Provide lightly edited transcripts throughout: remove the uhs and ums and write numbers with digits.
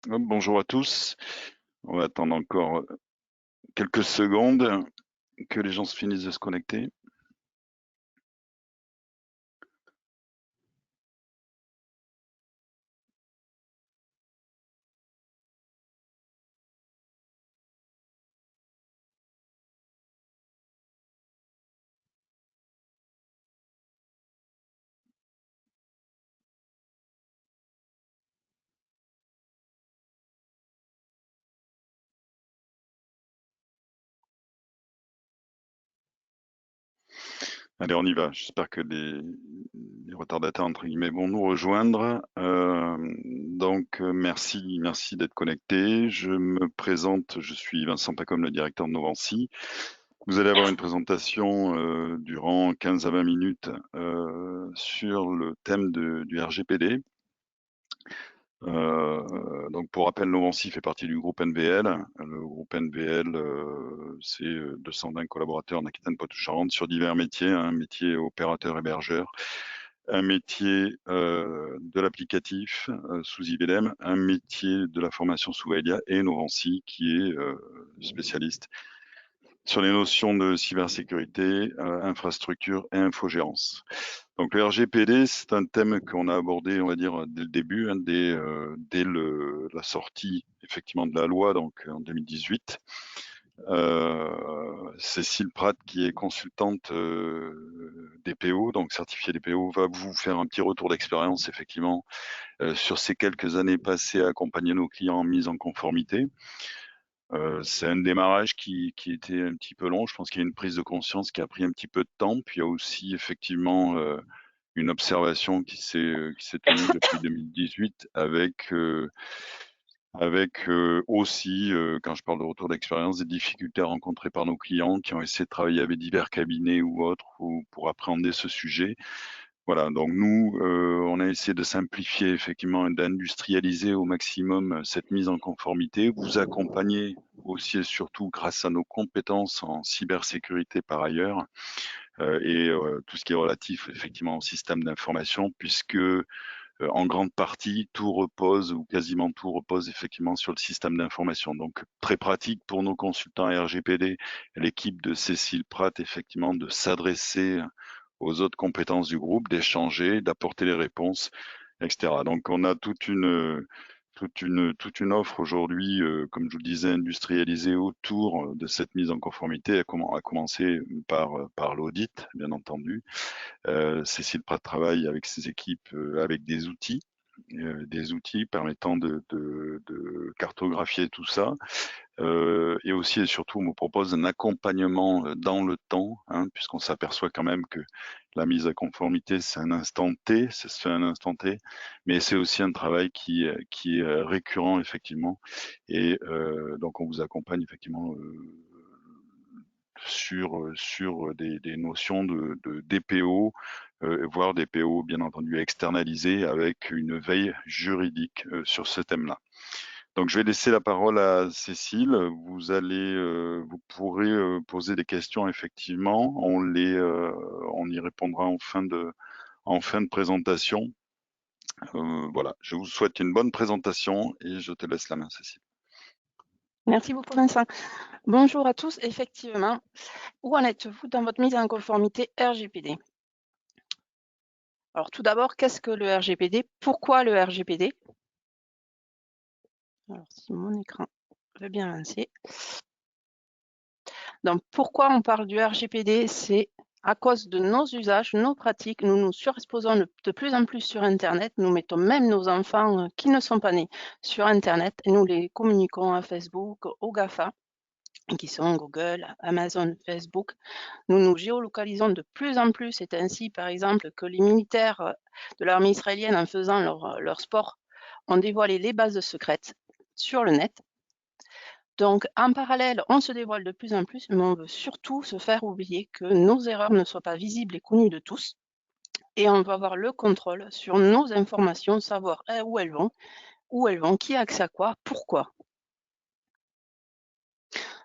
Bonjour à tous. On va attendre encore quelques secondes que les gens se finissent de se connecter. Allez, on y va. J'espère que les retardataires, entre guillemets, vont nous rejoindre. Merci d'être connectés. Je me présente, je suis Vincent Pacom, le directeur de Novancy. Vous allez avoir une présentation durant 15 à 20 minutes sur le thème du RGPD. Donc pour rappel, Novancy fait partie du groupe NVL. Le groupe NVL, c'est 220 collaborateurs en Aquitaine-Poitou-Charentes sur divers métiers, un métier opérateur hébergeur, un métier de l'applicatif sous IBM, un métier de la formation sous Elia et Novancy qui est spécialiste sur les notions de cybersécurité, infrastructure et infogérance. Donc le RGPD, c'est un thème qu'on a abordé, on va dire, dès le début, dès la sortie effectivement de la loi, donc en 2018. Cécile Pratt, qui est consultante DPO, donc certifiée DPO, va vous faire un petit retour d'expérience effectivement sur ces quelques années passées à accompagner nos clients en mise en conformité. C'est un démarrage qui était un petit peu long. Je pense qu'il y a une prise de conscience qui a pris un petit peu de temps. Puis il y a aussi effectivement une observation qui s'est tenue depuis 2018 avec aussi, quand je parle de retour d'expérience, des difficultés rencontrées par nos clients qui ont essayé de travailler avec divers cabinets ou autres pour appréhender ce sujet. Voilà, donc nous, on a essayé de simplifier effectivement et d'industrialiser au maximum cette mise en conformité, vous accompagner aussi et surtout grâce à nos compétences en cybersécurité par ailleurs, et tout ce qui est relatif effectivement au système d'information puisque, en grande partie, tout repose ou quasiment tout repose effectivement sur le système d'information. Donc très pratique pour nos consultants RGPD, l'équipe de Cécile Pratt effectivement de s'adresser aux autres compétences du groupe, d'échanger, d'apporter les réponses, etc. Donc on a toute une offre aujourd'hui, comme je vous le disais, industrialisée autour de cette mise en conformité, à commencer par l'audit, bien entendu. Cécile Pratt travaille avec ses équipes, avec des outils permettant de cartographier tout ça. Et aussi et surtout, on me propose un accompagnement dans le temps, hein, puisqu'on s'aperçoit quand même que la mise à conformité, c'est un instant T, ça se fait un instant T, mais c'est aussi un travail qui est récurrent, effectivement. Et donc, on vous accompagne, effectivement, sur des notions de DPO, voire des PO, bien entendu, externalisés avec une veille juridique sur ce thème-là. Donc, je vais laisser la parole à Cécile. Vous pourrez poser des questions, effectivement. On y répondra en fin de présentation. Voilà, je vous souhaite une bonne présentation et je te laisse la main, Cécile. Merci beaucoup, Vincent. Bonjour à tous. Effectivement, où en êtes-vous dans votre mise en conformité RGPD? Alors, tout d'abord, qu'est-ce que le RGPD? Pourquoi le RGPD? Alors, si mon écran veut bien avancer. Donc, pourquoi on parle du RGPD? C'est à cause de nos usages, nos pratiques. Nous nous surexposons de plus en plus sur Internet. Nous mettons même nos enfants qui ne sont pas nés sur Internet et nous les communiquons à Facebook, aux GAFA, qui sont Google, Amazon, Facebook. Nous nous géolocalisons de plus en plus. C'est ainsi, par exemple, que les militaires de l'armée israélienne, en faisant leur sport, ont dévoilé les bases secrètes sur le net. Donc, en parallèle, on se dévoile de plus en plus, mais on veut surtout se faire oublier que nos erreurs ne soient pas visibles et connues de tous. Et on va avoir le contrôle sur nos informations, savoir où elles vont, qui a accès à quoi, pourquoi.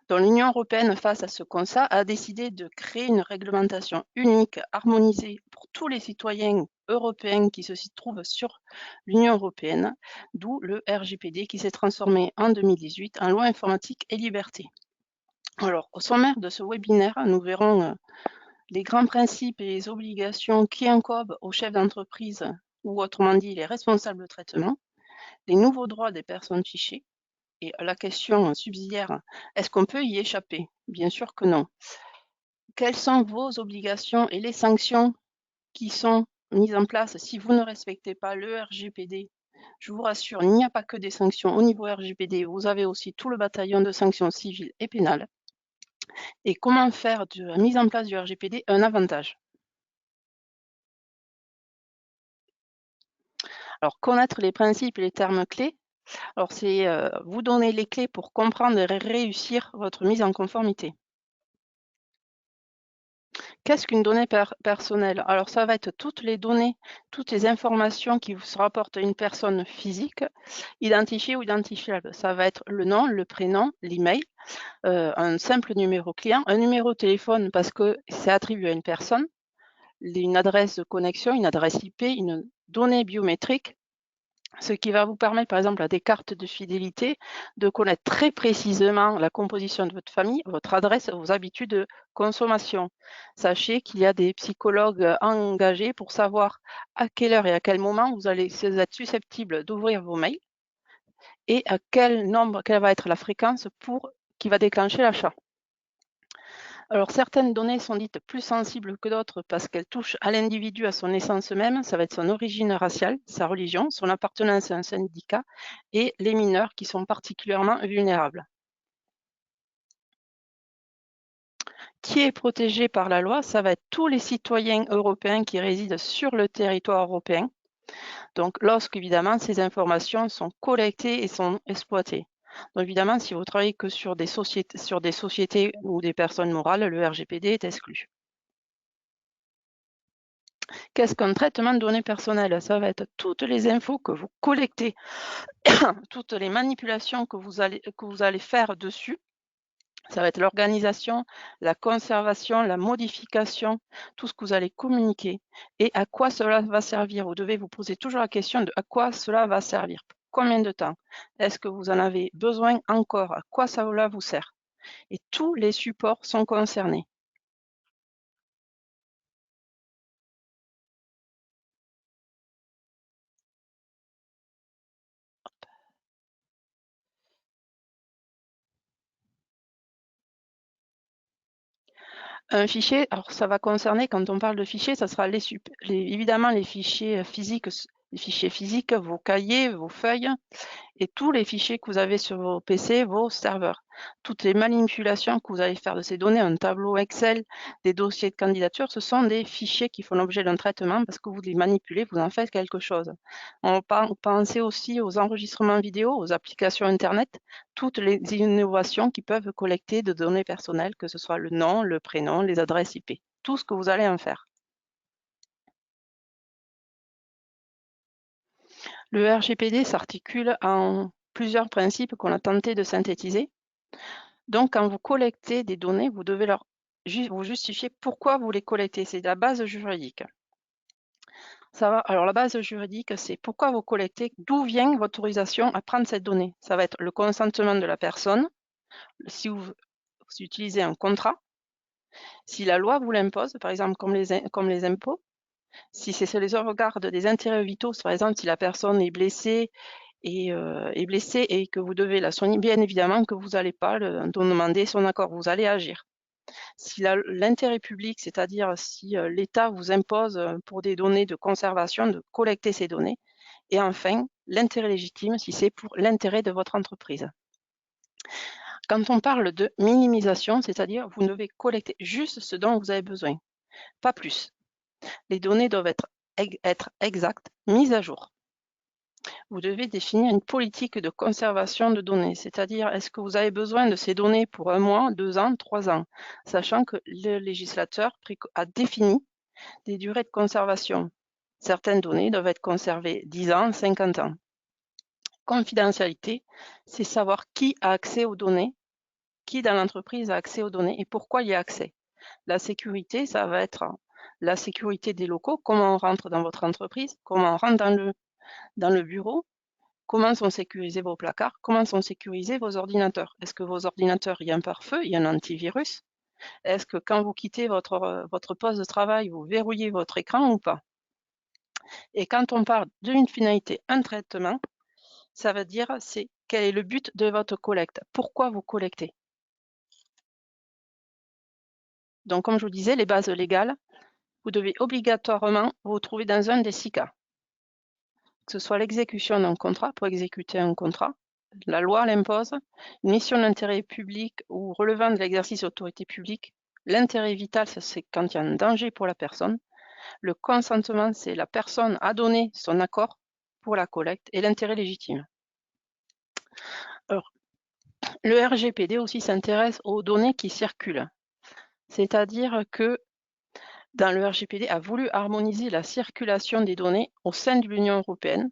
Donc, l'Union européenne, face à ce constat, a décidé de créer une réglementation unique, harmonisée pour tous les citoyens européens qui se trouvent sur l'Union européenne, d'où le RGPD qui s'est transformé en 2018 en loi informatique et liberté. Alors, au sommaire de ce webinaire, nous verrons les grands principes et les obligations qui incombent aux chefs d'entreprise ou autrement dit les responsables de traitement, les nouveaux droits des personnes fichées et la question subsidiaire, est-ce qu'on peut y échapper? Bien sûr que non. Quelles sont vos obligations et les sanctions qui sont mises en place si vous ne respectez pas le RGPD? Je vous rassure, il n'y a pas que des sanctions au niveau RGPD, vous avez aussi tout le bataillon de sanctions civiles et pénales. Et comment faire de la mise en place du RGPD un avantage? Alors, connaître les principes et les termes clés, alors c'est vous donner les clés pour comprendre et réussir votre mise en conformité. Qu'est-ce qu'une donnée personnelle? Alors, ça va être toutes les données, toutes les informations qui se rapportent à une personne physique, identifiée ou identifiable. Ça va être le nom, le prénom, l'email, un simple numéro client, un numéro de téléphone parce que c'est attribué à une personne, une adresse de connexion, une adresse IP, une donnée biométrique, ce qui va vous permettre, par exemple, à des cartes de fidélité, de connaître très précisément la composition de votre famille, votre adresse, vos habitudes de consommation. Sachez qu'il y a des psychologues engagés pour savoir à quelle heure et à quel moment vous allez être susceptible d'ouvrir vos mails et à quel nombre, quelle va être la fréquence qui va déclencher l'achat. Alors, certaines données sont dites plus sensibles que d'autres parce qu'elles touchent à l'individu, à son essence même. Ça va être son origine raciale, sa religion, son appartenance à un syndicat et les mineurs qui sont particulièrement vulnérables. Qui est protégé par la loi? Ça va être tous les citoyens européens qui résident sur le territoire européen. Donc, lorsqu'évidemment, ces informations sont collectées et sont exploitées. Donc, évidemment, si vous travaillez que sur des sociétés ou des personnes morales, le RGPD est exclu. Qu'est-ce qu'un traitement de données personnelles? Ça va être toutes les infos que vous collectez, toutes les manipulations que vous allez faire dessus. Ça va être l'organisation, la conservation, la modification, tout ce que vous allez communiquer et à quoi cela va servir. Vous devez vous poser toujours la question de à quoi cela va servir. Pour combien de temps? Est-ce que vous en avez besoin encore? À quoi cela vous sert? Et tous les supports sont concernés. Un fichier, alors ça va concerner, quand on parle de fichiers, ça sera évidemment les fichiers physiques, vos cahiers, vos feuilles, et tous les fichiers que vous avez sur vos PC, vos serveurs. Toutes les manipulations que vous allez faire de ces données, un tableau Excel, des dossiers de candidature, ce sont des fichiers qui font l'objet d'un traitement parce que vous les manipulez, vous en faites quelque chose. On pensez aussi aux enregistrements vidéo, aux applications Internet, toutes les innovations qui peuvent collecter de données personnelles, que ce soit le nom, le prénom, les adresses IP, tout ce que vous allez en faire. Le RGPD s'articule en plusieurs principes qu'on a tenté de synthétiser. Donc, quand vous collectez des données, vous devez vous justifier pourquoi vous les collectez. C'est la base juridique. Alors, la base juridique, c'est pourquoi vous collectez, d'où vient votre autorisation à prendre cette donnée. Ça va être le consentement de la personne, si vous utilisez un contrat, si la loi vous l'impose, par exemple comme les impôts, si c'est sur les sauvegardes des intérêts vitaux, par exemple si la personne est blessée et que vous devez la soigner, bien évidemment que vous n'allez pas demander son accord, vous allez agir. Si l'intérêt public, c'est-à-dire si l'État vous impose pour des données de conservation de collecter ces données, et enfin l'intérêt légitime si c'est pour l'intérêt de votre entreprise. Quand on parle de minimisation, c'est-à-dire vous devez collecter juste ce dont vous avez besoin, pas plus. Les données doivent être exactes, mises à jour. Vous devez définir une politique de conservation de données, c'est-à-dire est-ce que vous avez besoin de ces données pour 1 mois, 2 ans, 3 ans, sachant que le législateur a défini des durées de conservation. Certaines données doivent être conservées 10 ans, 50 ans. Confidentialité, c'est savoir qui a accès aux données, qui dans l'entreprise a accès aux données et pourquoi il y a accès. La sécurité, ça va être la sécurité des locaux, comment on rentre dans votre entreprise, comment on rentre dans le bureau, comment sont sécurisés vos placards, comment sont sécurisés vos ordinateurs. Est-ce que vos ordinateurs, il y a un pare-feu, il y a un antivirus? Est-ce que quand vous quittez votre poste de travail, vous verrouillez votre écran ou pas? Et quand on parle d'une finalité, un traitement, ça veut dire c'est quel est le but de votre collecte? Pourquoi vous collectez? Donc, comme je vous disais, les bases légales, vous devez obligatoirement vous trouver dans un des 6 cas. Que ce soit l'exécution d'un contrat, pour exécuter un contrat, la loi l'impose, une mission d'intérêt public ou relevant de l'exercice d'autorité publique. L'intérêt vital, c'est quand il y a un danger pour la personne. Le consentement, c'est la personne a donné son accord pour la collecte et l'intérêt légitime. Alors, le RGPD aussi s'intéresse aux données qui circulent. C'est-à-dire que dans le RGPD a voulu harmoniser la circulation des données au sein de l'Union européenne,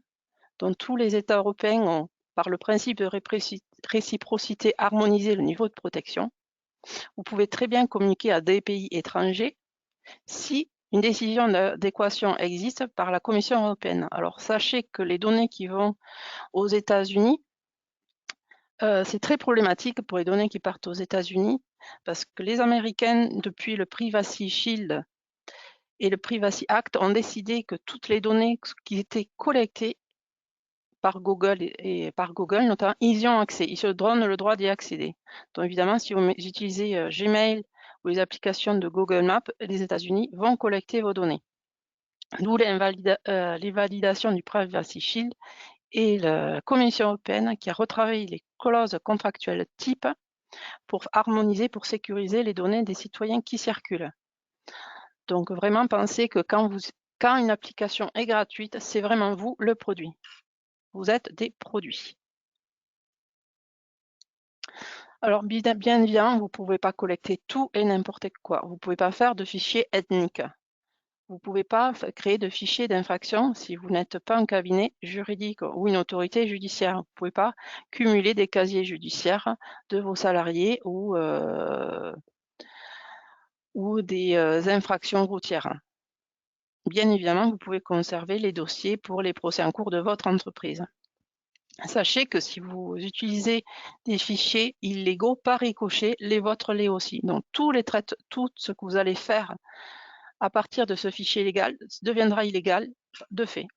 dont tous les États européens ont, par le principe de réciprocité, harmonisé le niveau de protection. Vous pouvez très bien communiquer à des pays étrangers si une décision d'adéquation existe par la Commission européenne. Alors sachez que les données qui vont aux États-Unis, c'est très problématique pour les données qui partent aux États-Unis parce que les Américains, depuis le Privacy Shield et le Privacy Act, ont décidé que toutes les données qui étaient collectées par Google et par Google notamment, ils y ont accès, ils se donnent le droit d'y accéder. Donc évidemment, si vous utilisez Gmail ou les applications de Google Maps, les États-Unis vont collecter vos données. D'où les validations du Privacy Shield et la Commission européenne qui a retravaillé les clauses contractuelles type pour harmoniser, pour sécuriser les données des citoyens qui circulent. Donc vraiment pensez que quand une application est gratuite, c'est vraiment vous le produit. Vous êtes des produits. Alors bien évidemment, vous ne pouvez pas collecter tout et n'importe quoi. Vous ne pouvez pas faire de fichiers ethniques. Vous ne pouvez pas créer de fichiers d'infraction si vous n'êtes pas un cabinet juridique ou une autorité judiciaire. Vous ne pouvez pas cumuler des casiers judiciaires de vos salariés ou des infractions routières. Bien évidemment, vous pouvez conserver les dossiers pour les procès en cours de votre entreprise. Sachez que si vous utilisez des fichiers illégaux, par ricochet, les vôtres l'est aussi. Donc tout ce que vous allez faire à partir de ce fichier légal deviendra illégal de fait.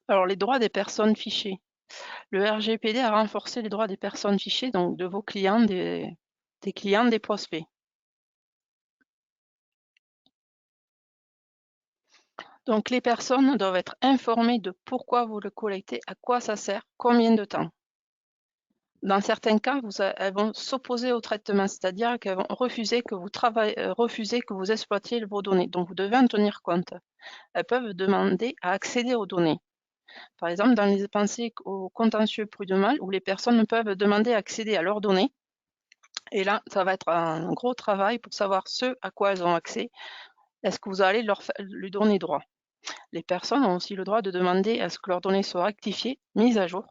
Alors les droits des personnes fichées. Le RGPD a renforcé les droits des personnes fichées, donc de vos clients, des clients, des prospects. Donc les personnes doivent être informées de pourquoi vous le collectez, à quoi ça sert, combien de temps. Dans certains cas, elles vont s'opposer au traitement, c'est-à-dire qu'elles vont refuser que vous exploitiez vos données. Donc vous devez en tenir compte. Elles peuvent demander à accéder aux données. Par exemple, dans les pensées au contentieux prud'homal, où les personnes peuvent demander à accéder à leurs données. Et là, ça va être un gros travail pour savoir ce à quoi elles ont accès. Est-ce que vous allez lui donner droit? Les personnes ont aussi le droit de demander à ce que leurs données soient rectifiées, mises à jour.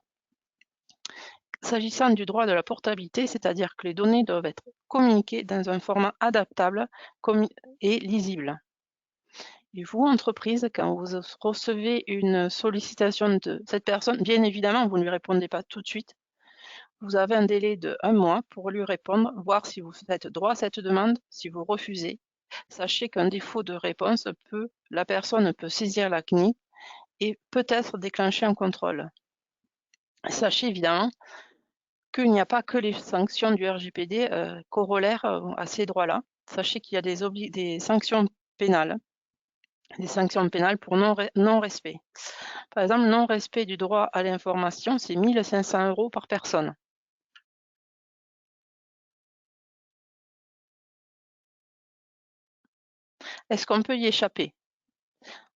S'agissant du droit de la portabilité, c'est-à-dire que les données doivent être communiquées dans un format adaptable et lisible. Et vous, entreprise, quand vous recevez une sollicitation de cette personne, bien évidemment, vous ne lui répondez pas tout de suite. Vous avez un délai de 1 mois pour lui répondre, voir si vous faites droit à cette demande, si vous refusez. Sachez qu'un défaut de réponse la personne peut saisir la CNIL et peut-être déclencher un contrôle. Sachez évidemment qu'il n'y a pas que les sanctions du RGPD corollaires à ces droits-là. Sachez qu'il y a des sanctions pénales. Des sanctions pénales pour non-respect. Par exemple, non-respect du droit à l'information, c'est 1 500 € par personne. Est-ce qu'on peut y échapper?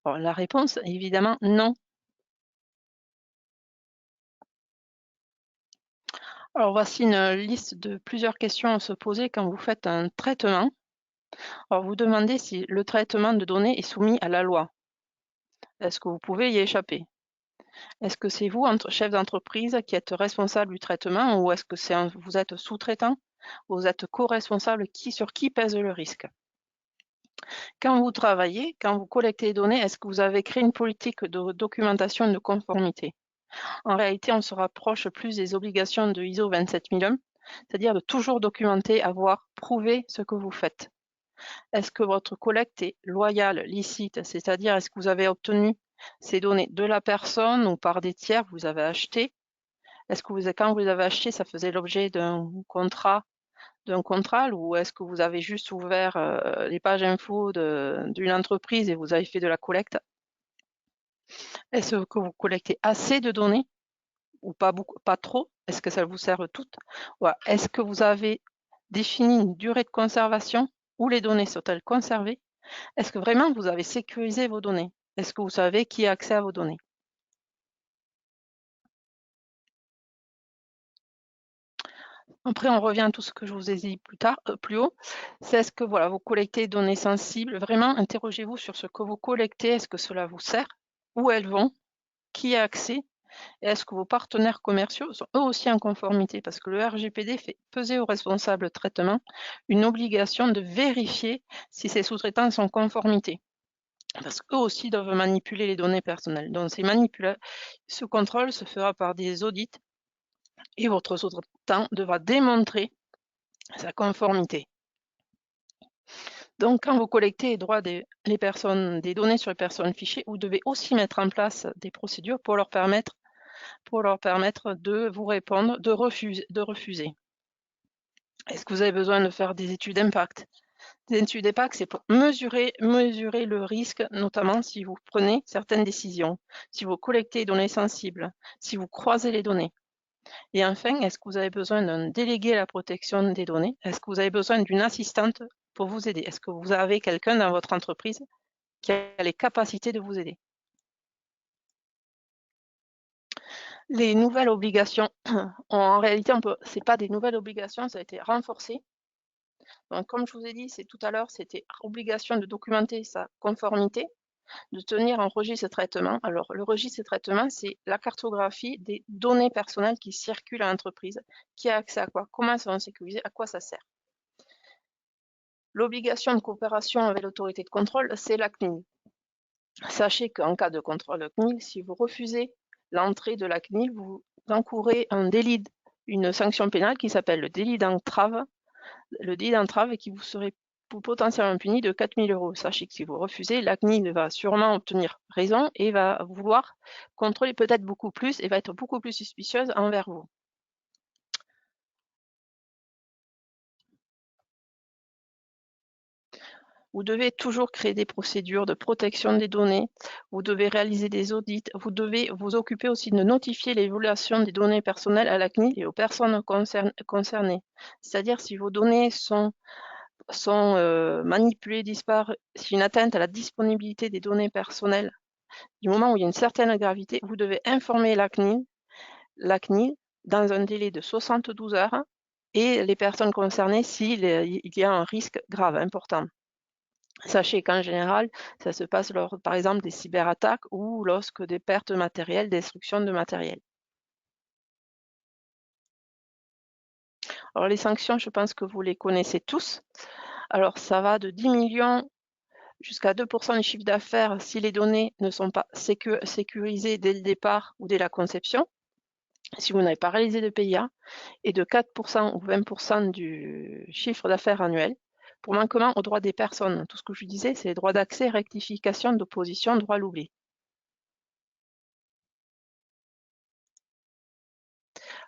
Alors, la réponse est évidemment non. Alors voici une liste de plusieurs questions à se poser quand vous faites un traitement. Alors vous demandez si le traitement de données est soumis à la loi. Est-ce que vous pouvez y échapper? Est-ce que c'est vous, chef d'entreprise, qui êtes responsable du traitement ou est-ce que vous êtes sous-traitant? Vous êtes co-responsable sur qui pèse le risque. Quand vous travaillez, quand vous collectez les données, est-ce que vous avez créé une politique de documentation de conformité? En réalité, on se rapproche plus des obligations de ISO 27001, c'est-à-dire de toujours documenter, avoir prouvé ce que vous faites. Est-ce que votre collecte est loyale, licite, c'est-à-dire est-ce que vous avez obtenu ces données de la personne ou par des tiers que vous avez acheté? Est-ce que quand vous les avez achetés, ça faisait l'objet d'un contrat ou est-ce que vous avez juste ouvert les pages info d'une entreprise et vous avez fait de la collecte? Est-ce que vous collectez assez de données ou pas beaucoup, pas trop? Est-ce que ça vous sert toutes? Voilà. Est-ce que vous avez défini une durée de conservation? Où les données sont-elles conservées? Est-ce que vraiment vous avez sécurisé vos données? Est-ce que vous savez qui a accès à vos données? Après, on revient à tout ce que je vous ai dit plus haut. C'est est-ce que voilà, vous collectez des données sensibles? Vraiment, interrogez-vous sur ce que vous collectez. Est-ce que cela vous sert? Où elles vont? Qui a accès? Et est-ce que vos partenaires commerciaux sont eux aussi en conformité? Parce que le RGPD fait peser aux responsables de traitement une obligation de vérifier si ces sous-traitants sont en conformité. Parce qu'eux aussi doivent manipuler les données personnelles. Donc, ce contrôle se fera par des audits et votre sous-traitant devra démontrer sa conformité. Donc, quand vous collectez les droits des données sur les personnes fichées, vous devez aussi mettre en place des procédures pour leur permettre de vous répondre, de refuser. Est-ce que vous avez besoin de faire des études d'impact? Des études d'impact, c'est pour mesurer le risque, notamment si vous prenez certaines décisions, si vous collectez des données sensibles, si vous croisez les données. Et enfin, est-ce que vous avez besoin d'un délégué à la protection des données? Est-ce que vous avez besoin d'une assistante pour vous aider? Est-ce que vous avez quelqu'un dans votre entreprise qui a les capacités de vous aider? Les nouvelles obligations, en réalité, c'est pas des nouvelles obligations, ça a été renforcé. Donc, comme je vous ai dit, tout à l'heure, c'était obligation de documenter sa conformité, de tenir un registre de traitement. Alors, le registre de traitement, c'est la cartographie des données personnelles qui circulent à l'entreprise, qui a accès à quoi, comment elles sont sécurisées, à quoi ça sert. L'obligation de coopération avec l'autorité de contrôle, c'est la CNIL. Sachez qu'en cas de contrôle CNIL, si vous refusez l'entrée de la CNIL, vous encourez une sanction pénale qui s'appelle le délit d'entrave, et qui vous serait potentiellement puni de 4 000 €. Sachez que si vous refusez, la CNIL va sûrement obtenir raison et va vouloir contrôler peut-être beaucoup plus et va être beaucoup plus suspicieuse envers vous. Vous devez toujours créer des procédures de protection des données, vous devez réaliser des audits, vous devez vous occuper aussi de notifier les violations des données personnelles à la CNIL et aux personnes concernées. C'est-à-dire si vos données sont manipulées, disparues, si une atteinte à la disponibilité des données personnelles, du moment où il y a une certaine gravité, vous devez informer la CNIL dans un délai de 72 heures et les personnes concernées s'il y a un risque grave, important. Sachez qu'en général, ça se passe lors, par exemple, des cyberattaques ou lorsque des pertes matérielles, destruction de matériel. Alors les sanctions, je pense que vous les connaissez tous. Alors ça va de 10 millions jusqu'à 2% du chiffre d'affaires si les données ne sont pas sécurisées dès le départ ou dès la conception, si vous n'avez pas réalisé de PIA, et de 4% ou 20% du chiffre d'affaires annuel pour manquement aux droits des personnes. Tout ce que je vous disais, c'est les droits d'accès, rectification, d'opposition, droit à l'oubli.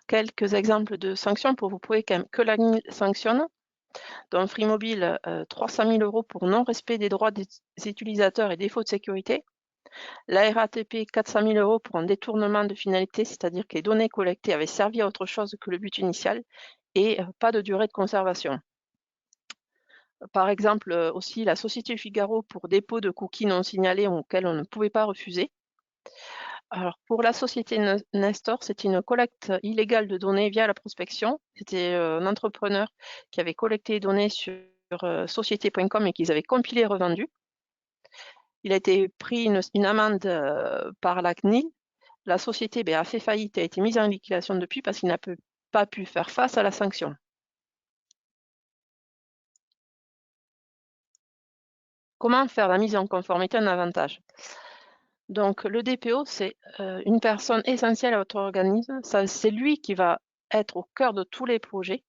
Quelques exemples de sanctions pour vous prouver que la CNIL sanctionne. Dans Free Mobile, 300 000 € pour non-respect des droits des utilisateurs et défaut de sécurité. La RATP, 400 000 € pour un détournement de finalité, c'est-à-dire que les données collectées avaient servi à autre chose que le but initial et pas de durée de conservation. Par exemple, aussi la Société Figaro pour dépôt de cookies non signalés auxquels on ne pouvait pas refuser. Alors, pour la société Nestor, c'était une collecte illégale de données via la prospection. C'était un entrepreneur qui avait collecté les données sur société.com et qu'ils avaient compilé et revendu. Il a été pris une amende par la CNIL. La société a fait faillite et a été mise en liquidation depuis parce qu'il n'a pas pu faire face à la sanction. Comment faire la mise en conformité un avantage? Donc, le DPO, c'est une personne essentielle à votre organisme. C'est lui qui va être au cœur de tous les projets,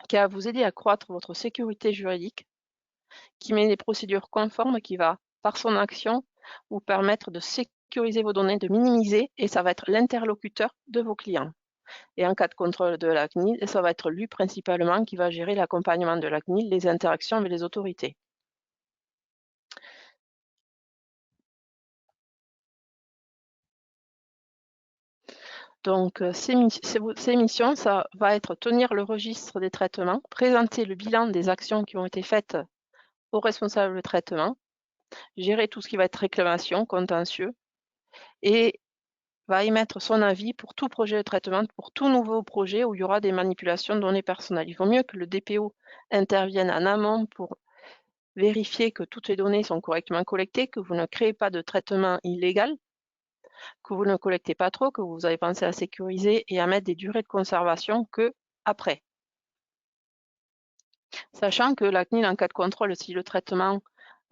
qui va vous aider à accroître votre sécurité juridique, qui met des procédures conformes, qui va, par son action, vous permettre de sécuriser vos données, de minimiser, et ça va être l'interlocuteur de vos clients. Et en cas de contrôle de la CNIL, ça va être lui principalement qui va gérer l'accompagnement de la CNIL, les interactions avec les autorités. Donc, ces missions, ça va être tenir le registre des traitements, présenter le bilan des actions qui ont été faites au responsable de traitement, gérer tout ce qui va être réclamation, contentieux, et va émettre son avis pour tout projet de traitement, pour tout nouveau projet où il y aura des manipulations de données personnelles. Il vaut mieux que le DPO intervienne en amont pour vérifier que toutes les données sont correctement collectées, que vous ne créez pas de traitement illégal, que vous ne collectez pas trop, que vous avez pensé à sécuriser et à mettre des durées de conservation que après. Sachant que la CNIL, en cas de contrôle, si le traitement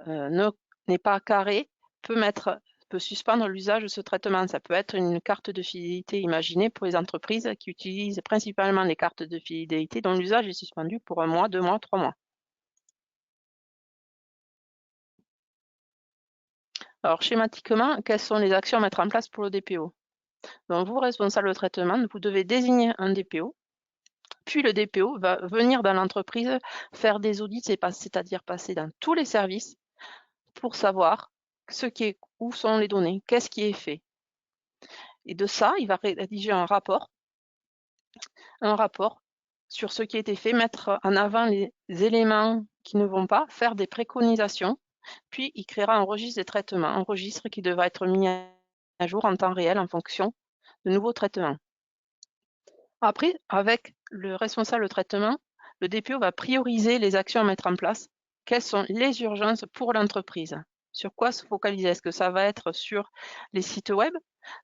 n'est pas carré, peut suspendre l'usage de ce traitement. Ça peut être une carte de fidélité imaginée pour les entreprises qui utilisent principalement les cartes de fidélité dont l'usage est suspendu pour 1 mois, 2 mois, 3 mois. Alors, schématiquement, quelles sont les actions à mettre en place pour le DPO? Donc, vous, responsable de traitement, vous devez désigner un DPO, puis le DPO va venir dans l'entreprise faire des audits, c'est-à-dire passer dans tous les services pour savoir où sont les données, qu'est-ce qui est fait. Et de ça, il va rédiger un rapport sur ce qui a été fait, mettre en avant les éléments qui ne vont pas, faire des préconisations, puis il créera un registre des traitements, un registre qui devra être mis à jour en temps réel en fonction de nouveaux traitements. Après, avec le responsable de traitement, le DPO va prioriser les actions à mettre en place. Quelles sont les urgences pour l'entreprise? Sur quoi se focaliser? Est-ce que ça va être sur les sites web?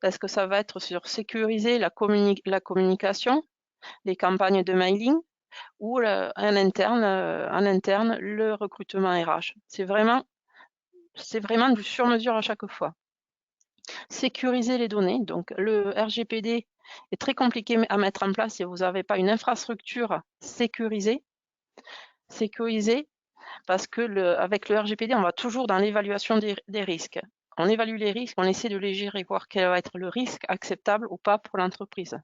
Est-ce que ça va être sur sécuriser la communication, les campagnes de mailing ou en interne le recrutement RH? C'est vraiment du sur-mesure à chaque fois. Sécuriser les données. Donc, le RGPD est très compliqué à mettre en place si vous n'avez pas une infrastructure sécurisée. Parce que avec le RGPD, on va toujours dans l'évaluation des risques. On évalue les risques, on essaie de les gérer, voir quel va être le risque acceptable ou pas pour l'entreprise.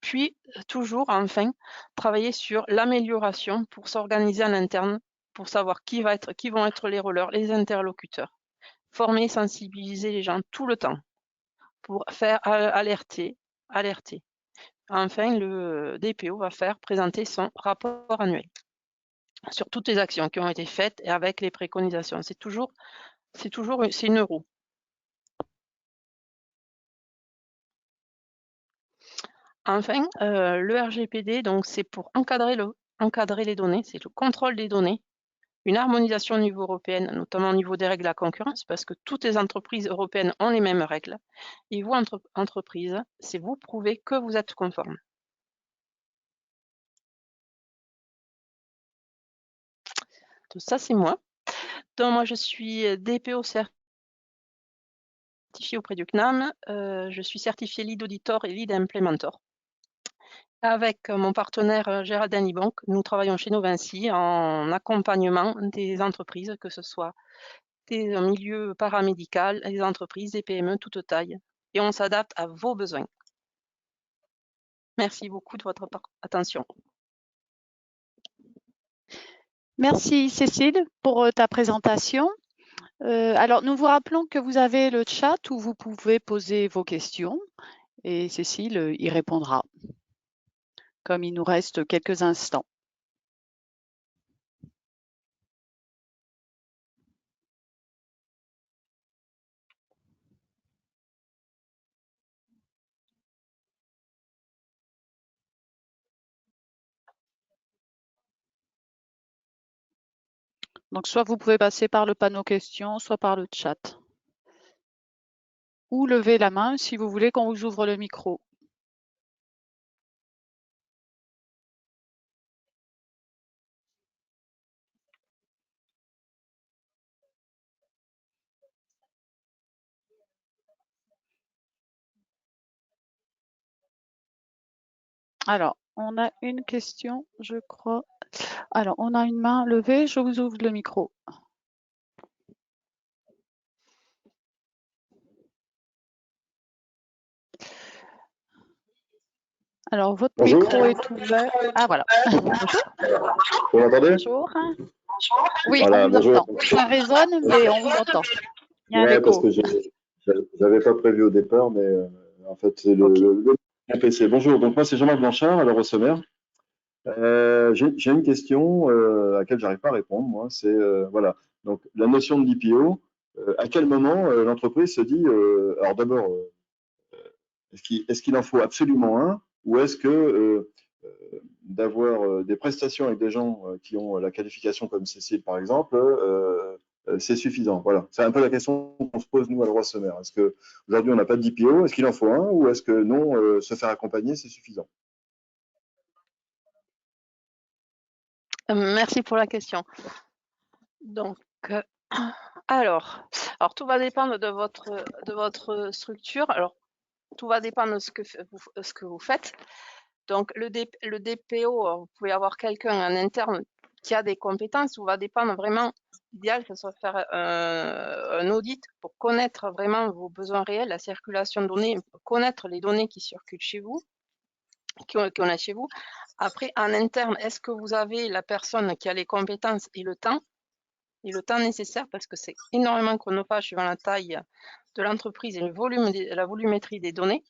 Puis, toujours, enfin, travailler sur l'amélioration pour s'organiser en interne, pour savoir qui vont être les rôleurs, les interlocuteurs. Former, sensibiliser les gens tout le temps pour faire alerter. Enfin, le DPO va présenter son rapport annuel sur toutes les actions qui ont été faites et avec les préconisations. C'est une roue. Enfin, le RGPD, donc c'est pour encadrer les données, c'est le contrôle des données, une harmonisation au niveau européen, notamment au niveau des règles de la concurrence, parce que toutes les entreprises européennes ont les mêmes règles. Et vous, entreprise, c'est vous prouver que vous êtes conforme. Tout ça, c'est moi. Donc, moi, je suis DPO certifiée auprès du CNAM. Je suis certifiée Lead Auditor et Lead Implementor. Avec mon partenaire Géraldin Libank, nous travaillons chez Novinci en accompagnement des entreprises, que ce soit des milieux paramédical, des entreprises, des PME, toute taille. Et on s'adapte à vos besoins. Merci beaucoup de votre attention. Merci Cécile pour ta présentation. Alors, nous vous rappelons que vous avez le chat où vous pouvez poser vos questions et Cécile y répondra, comme il nous reste quelques instants. Donc, soit vous pouvez passer par le panneau questions, soit par le chat. Ou lever la main si vous voulez qu'on vous ouvre le micro. Alors, on a une question, je crois. Alors, on a une main levée. Je vous ouvre le micro. Alors, votre Bonjour. micro est ouvert. Ah, voilà. Bonjour. Vous m'entendez? Bonjour. Oui, Voilà, on vous bonjour. entend. Ça résonne, mais on vous entend. Il y a un Ouais, parce écho. que j'avais pas prévu au départ, mais en fait, c'est Ok. mon PC. Bonjour, donc moi, c'est Jean-Marc Blanchard, alors au sommaire. J'ai une question à laquelle j'arrive pas à répondre, moi. C'est, voilà, donc la notion de DPO, à quel moment l'entreprise se dit, alors d'abord, est-ce qu'il en faut absolument un, ou est-ce que d'avoir des prestations avec des gens qui ont la qualification comme Cécile, par exemple, c'est suffisant. Voilà. C'est un peu la question qu'on se pose, nous, à Leroy Sommer. Est-ce qu'aujourd'hui, on n'a pas de DPO? Est-ce qu'il en faut un? Ou est-ce que non, se faire accompagner, c'est suffisant? Merci pour la question. Donc, alors tout va dépendre de votre structure. Alors, tout va dépendre de ce que vous faites. Donc, le DPO, vous pouvez avoir quelqu'un en interne qui a des compétences, ou va dépendre vraiment. L'idéal, ce soit faire un audit pour connaître vraiment vos besoins réels, la circulation de données, connaître les données qui circulent chez vous, qu'on a chez vous. Après, en interne, est-ce que vous avez la personne qui a les compétences et le temps nécessaire, parce que c'est énormément chronophage suivant la taille de l'entreprise et la volumétrie des données.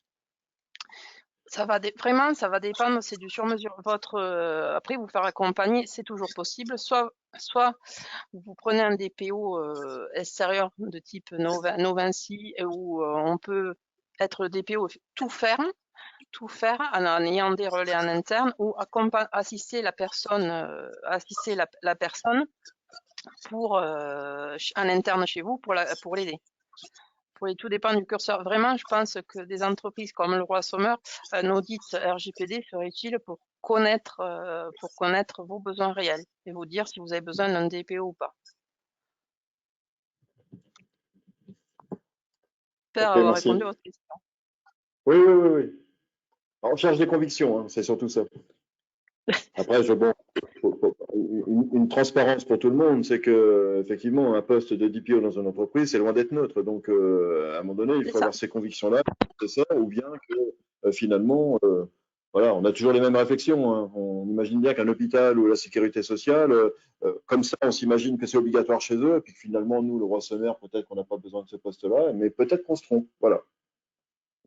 Ça va dépendre, c'est du sur-mesure. Après, vous faire accompagner, c'est toujours possible. Soit vous prenez un DPO extérieur de type Novinci, où on peut être DPO tout faire en ayant des relais en interne, ou assister la personne, pour en interne chez vous pour l'aider. Tout dépend du curseur. Vraiment, je pense que des entreprises comme Leroy Sommer, un audit RGPD serait utile pour connaître vos besoins réels et vous dire si vous avez besoin d'un DPO ou pas. J'espère Ok, avoir merci. répondu à votre question. Oui, oui, oui, oui. On recherche des convictions, hein, c'est surtout ça. Après, une transparence pour tout le monde, c'est que effectivement, un poste de DPO dans une entreprise, c'est loin d'être neutre. Donc, à un moment donné, il C'est faut ça. avoir ces convictions-là, c'est ça, ou bien que finalement, voilà, on a toujours les mêmes réflexions. Hein. On imagine bien qu'un hôpital ou la sécurité sociale, comme ça, on s'imagine que c'est obligatoire chez eux, et puis que finalement, nous, le roi Sommer, peut-être qu'on n'a pas besoin de ce poste-là, mais peut-être qu'on se trompe. Voilà.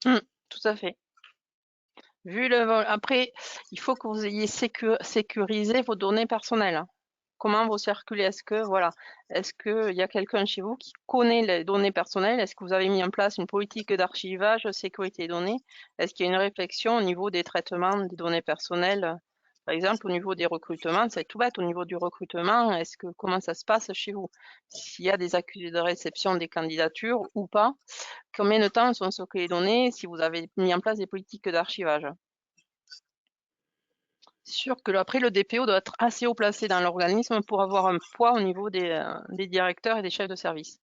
Tout à fait. Après, il faut que vous ayez sécurisé vos données personnelles. Hein. Comment vous circulez? Est-ce qu'il y a quelqu'un chez vous qui connaît les données personnelles? Est-ce que vous avez mis en place une politique d'archivage, sécurité des données? Est-ce qu'il y a une réflexion au niveau des traitements des données personnelles? Par exemple, au niveau des recrutements, c'est tout bête, au niveau du recrutement, comment ça se passe chez vous? S'il y a des accusés de réception des candidatures ou pas? Combien de temps sont stockées les données? Si vous avez mis en place des politiques d'archivage? C'est sûr que après, le DPO doit être assez haut placé dans l'organisme pour avoir un poids au niveau des directeurs et des chefs de service.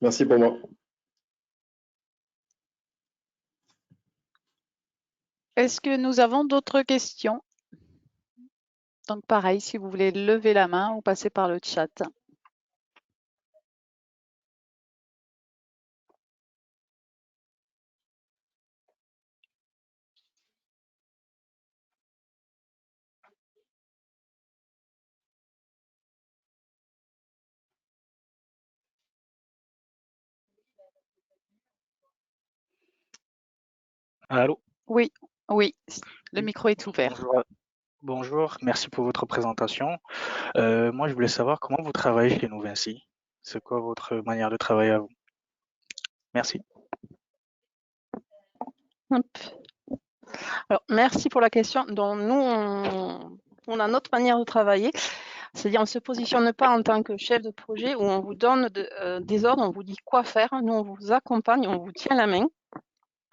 Merci pour moi. Est-ce que nous avons d'autres questions? Donc, pareil, si vous voulez lever la main ou passer par le chat. Allô? Oui, oui, le micro est ouvert. Bonjour, merci pour votre présentation. Moi, je voulais savoir comment vous travaillez chez nous, Vinci. C'est quoi votre manière de travailler à vous? Merci. Hop. Alors, merci pour la question. Donc, nous, on a notre manière de travailler. C'est-à-dire, on ne se positionne pas en tant que chef de projet où on vous donne des ordres, on vous dit quoi faire. Nous, on vous accompagne, on vous tient la main.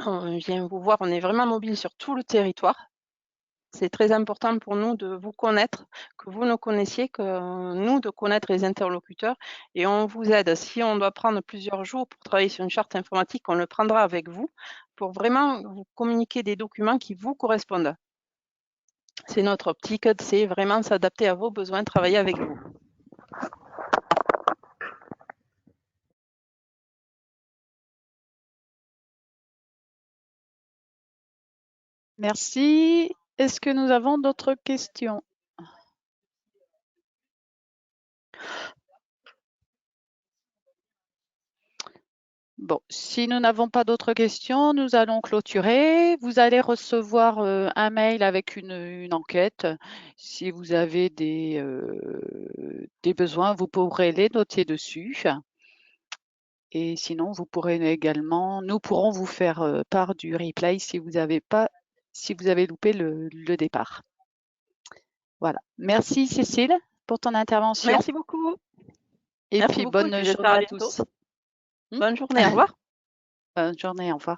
On vient vous voir, on est vraiment mobile sur tout le territoire. C'est très important pour nous de vous connaître, que vous nous connaissiez, que nous de connaître les interlocuteurs, et on vous aide. Si on doit prendre plusieurs jours pour travailler sur une charte informatique, on le prendra avec vous pour vraiment vous communiquer des documents qui vous correspondent. C'est notre optique, c'est vraiment s'adapter à vos besoins, travailler avec vous. Merci. Est-ce que nous avons d'autres questions? Bon, si nous n'avons pas d'autres questions, nous allons clôturer. Vous allez recevoir un mail avec une enquête. Si vous avez des besoins, vous pourrez les noter dessus. Et sinon, vous pourrez également, nous pourrons vous faire part du replay si vous avez loupé le départ. Voilà. Merci Cécile pour ton intervention. Merci beaucoup. Et Merci puis beaucoup, bonne et puis journée j'espère à à bientôt. tous. Bonne journée, au revoir. Bonne journée, au revoir.